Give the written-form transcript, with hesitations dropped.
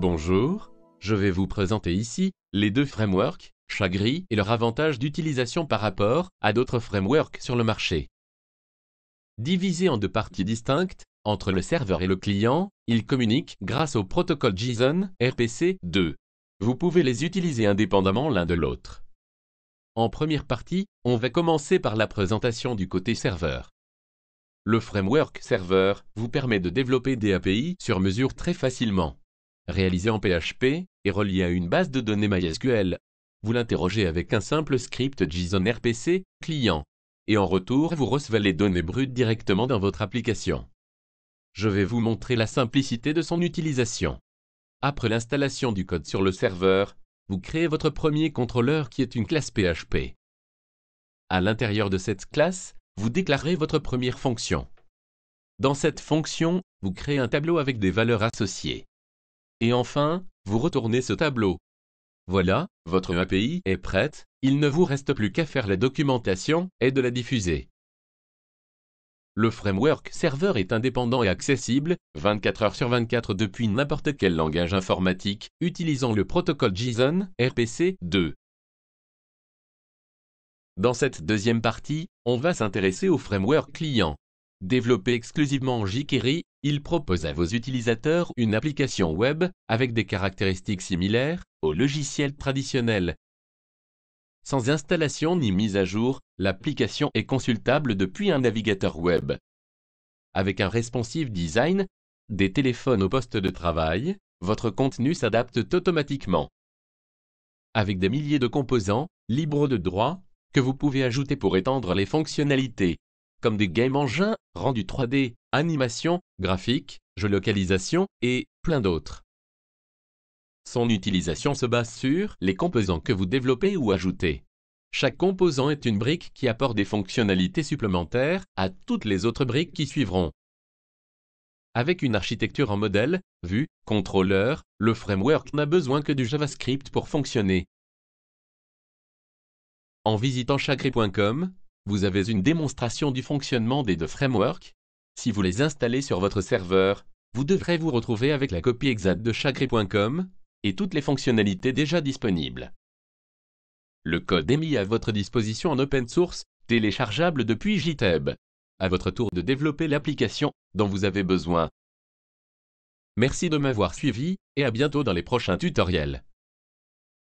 Bonjour, je vais vous présenter ici les deux frameworks, Chagri et leur avantage d'utilisation par rapport à d'autres frameworks sur le marché. Divisés en deux parties distinctes, entre le serveur et le client, ils communiquent grâce au protocole JSON RPC2. Vous pouvez les utiliser indépendamment l'un de l'autre. En première partie, on va commencer par la présentation du côté serveur. Le framework serveur vous permet de développer des API sur mesure très facilement. Réalisé en PHP et relié à une base de données MySQL. Vous l'interrogez avec un simple script JSON RPC client. Et en retour, vous recevez les données brutes directement dans votre application. Je vais vous montrer la simplicité de son utilisation. Après l'installation du code sur le serveur, vous créez votre premier contrôleur qui est une classe PHP. À l'intérieur de cette classe, vous déclarez votre première fonction. Dans cette fonction, vous créez un tableau avec des valeurs associées. Et enfin, vous retournez ce tableau. Voilà, votre API est prête, il ne vous reste plus qu'à faire la documentation et de la diffuser. Le framework serveur est indépendant et accessible 24 heures sur 24 depuis n'importe quel langage informatique utilisant le protocole JSON RPC2. Dans cette deuxième partie, on va s'intéresser au framework client. Développé exclusivement en jQuery, il propose à vos utilisateurs une application web avec des caractéristiques similaires aux logiciels traditionnels. Sans installation ni mise à jour, l'application est consultable depuis un navigateur web. Avec un responsive design, des téléphones au poste de travail, votre contenu s'adapte automatiquement. Avec des milliers de composants, libres de droit, que vous pouvez ajouter pour étendre les fonctionnalités, comme des game engines, rendus 3D, animation, graphique, géolocalisation et plein d'autres. Son utilisation se base sur les composants que vous développez ou ajoutez. Chaque composant est une brique qui apporte des fonctionnalités supplémentaires à toutes les autres briques qui suivront. Avec une architecture en modèle, vue, contrôleur, le framework n'a besoin que du JavaScript pour fonctionner. En visitant chagri.com, vous avez une démonstration du fonctionnement des deux frameworks. Si vous les installez sur votre serveur, vous devrez vous retrouver avec la copie exacte de chagri.com et toutes les fonctionnalités déjà disponibles. Le code est mis à votre disposition en open source, téléchargeable depuis GitHub. À votre tour de développer l'application dont vous avez besoin. Merci de m'avoir suivi et à bientôt dans les prochains tutoriels.